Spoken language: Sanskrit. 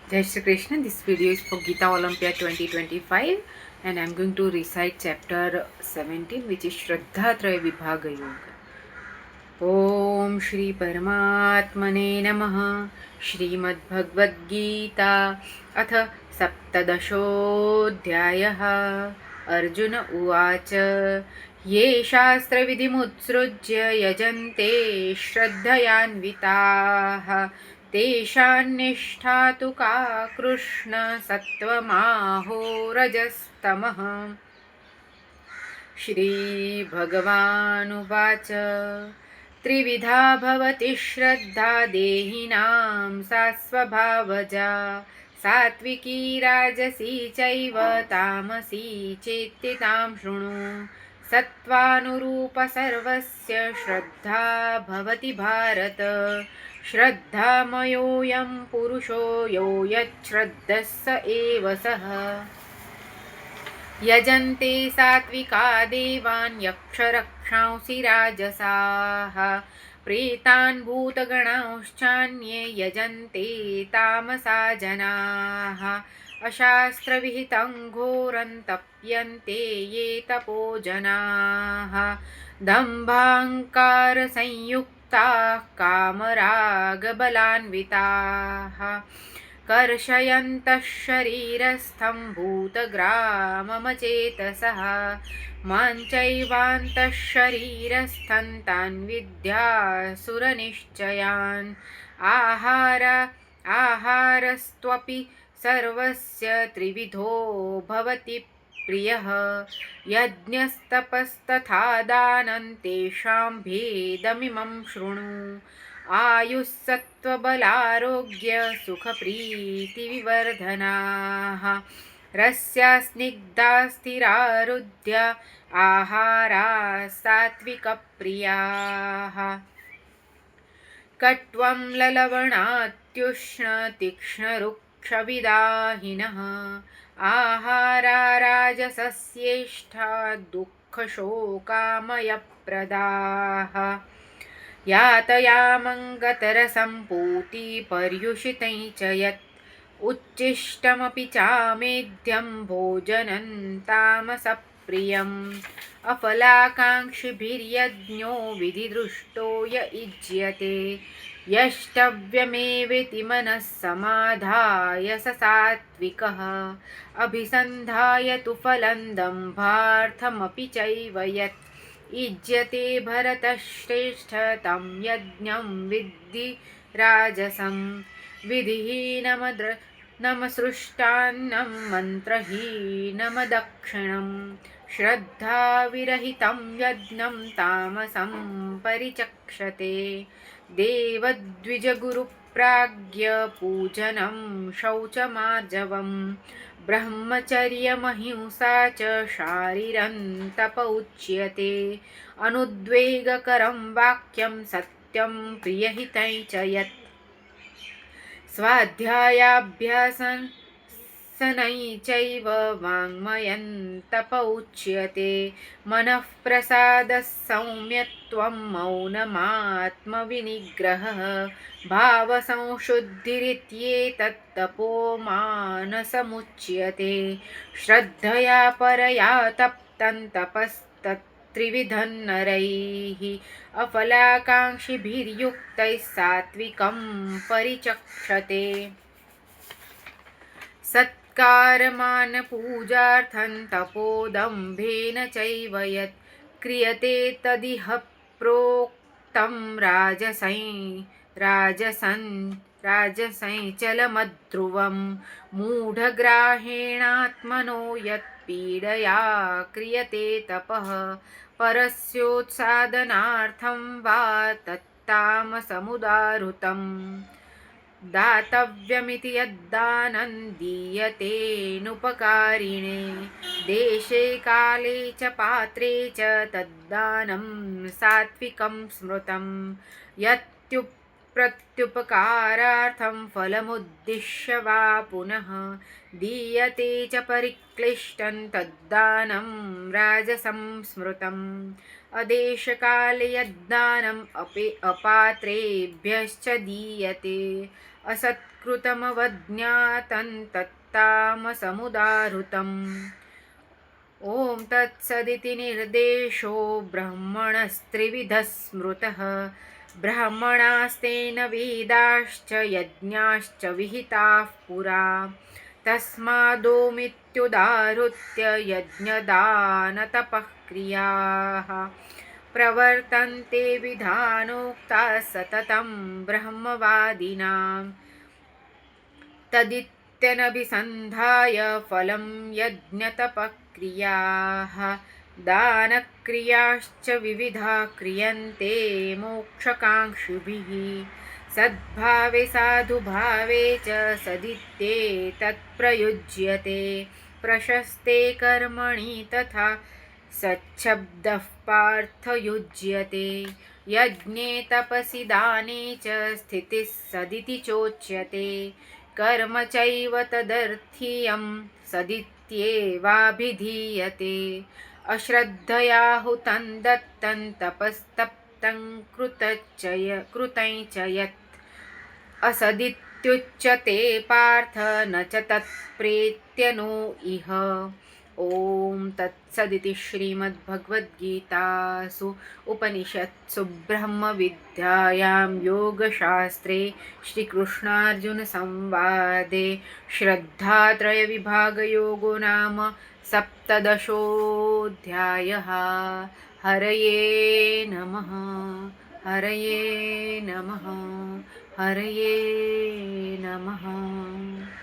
Jai Shri Krishna. This video is for Gita Olympia 2025 and I'm going to recite chapter 17 which is Shraddha Traya Vibhaga Yoga. Om Shri Paramatmane Namaha. Shrimad Bhagavad Gita अथ सप्तदशोऽध्यायः अर्जुन उवाच ये शास्त्रविधिमुत्सृज्य यजन्ते श्रद्धयान्विताः तेषान्निष्ठा तु का कृष्ण सत्त्वमाहो रजस्तमः श्रीभगवानुवाच त्रिविधा भवति श्रद्धा देहिनां सा स्वभावजा सात्विकी राजसी चैव तामसी चेत्ति तां शृणु सत्त्वानुरूप सर्वस्य श्रद्धा भवति भारत श्रद्धामयोऽयं पुरुषो यो यच्छ्रद्धः स एव सः यजन्ते सात्विका देवान् यक्षरक्षांसि राजसाः प्रेतान् भूतगणांश्चान्ये यजन्ते तामसा जनाः अशास्त्रविहितं घोरं तप्यन्ते ये तपो जनाः दम्भाहंकारसंयुक्ताः कामरागबलान्विताः कर्षयन्तः शरीरस्थं भूतग्राममचेतसः मां चैवान्तः शरीरस्थं तान् विद्यासुरनिश्चयान् आहारस्त्वपि सर्वस्य त्रिविधो भवति प्रियः यज्ञस्तपस्तथा दानं तेषां भेदमिमं शृणु आयुस्सत्त्वबलारोग्य सुखप्रीतिविवर्धनाः रस्या स्निग्धा स्थिरारुध्य आहारा सात्विकप्रियाः कट्वं ललवणात्युष्णतीक्ष्णरुक्षविदाहिनः आहारा राजसस्येष्ठा दुःखशोकामयप्रदाः यातयामङ्गतरसम्पूति पर्युषितं च यत् उच्छिष्टमपि चामेध्यं भोजनं तामसप्रियम् अफलाकाङ्क्षिभिर्यज्ञो विधिदृष्टो य युज्यते यष्टव्यमेवेति मनः समाधाय स सात्विकः अभिसन्धाय तु फलं दम्भार्थमपि चैव यत् युज्यते भरतश्रेष्ठ तं यज्ञं विद्धि राजसं विधिहीनमसृष्टान्नं मन्त्रहीनमदक्षिणं श्रद्धाविरहितं यज्ञं तामसं परिचक्षते देवद्विजगुरुप्राज्ञपूजनं शौचमार्जवम् ब्रह्मचर्यमहिंसा च शारीरं तप उच्यते अनुद्वेगकरं वाक्यं सत्यं प्रियहितं च यत् स्वाध्यायाभ्यासनै चैव वाङ्मयं तप उच्यते मनःप्रसादः सौम्यत्वं मौनमात्मविनिग्रहः भावसंशुद्धिरित्येतत् तपो मानसमुच्यते श्रद्धया परया तप्तं तपस्तत्त्रिविधं नरैः अफलाकाङ्क्षिभिर्युक्तैः सात्विकं परिचक्षते सत्कारमानपूजार्थं तपोदम्भेन चैव यत् क्रियते तदिह प्रोक्तं राजसं चलमध्रुवं मूढग्राहेणात्मनो यत् पीडया क्रियते तपः परस्योत्सादनार्थं वा तत्तामसमुदाहृतम् दातव्यमिति यद्दानं दीयतेनुपकारिणे देशे काले च पात्रे च तद्दानं सात्विकं स्मृतं यत्प्रत्युपकारार्थं फलमुद्दिश्य वा पुनः दीयते च परिक्लिष्टं तद्दानं राजसं स्मृतम् अदेशकाले यद्दानम् अपात्रेभ्यश्च दीयते असत्कृतमवज्ञातं तत्तामसमुदाहृतम्। ॐ तत्सदिति निर्देशो ब्रह्मणस्त्रिविधः स्मृतः। ब्राह्मणास्तेन वेदाश्च यज्ञाश्च विहिताः पुरा। तस्मादोमित्युदाहृत्य यज्ञदानतपः क्रियाः प्रवर्तन्ते विधानोक्ताः सततं ब्रह्मवादिनां। तदित्यनभिसन्धाय फलं यज्ञतपक्रियाः दानक्रियाश्च विविधा क्रियन्ते मोक्षकाङ्क्षिभिः। सद्भावे साधुभावे च सदित्येतत्प्रयुज्यते। प्रशस्ते कर्मणि तथा सच्छब्दः पार्थयुज्यते। यज्ञे तपसि दाने च स्थितिः सदिति चोच्यते। कर्म चैव तदर्थीयं सदित्येवाभिधीयते। अश्रद्धया हुतं दत्तं तपस्तप्तं कृतं च यत् असदित्युच्यते पार्थ न च तत्प्रेत्य नो इह। ॐ तत्सदिति श्रीमद्भगवद्गीतासु उपनिषत्सु ब्रह्मविद्यायां योगशास्त्रे श्रीकृष्णार्जुनसंवादे श्रद्धात्रयविभागयोगो नाम सप्तदशोऽध्यायः। हरये नमः। हरये नमः। हरये नमः।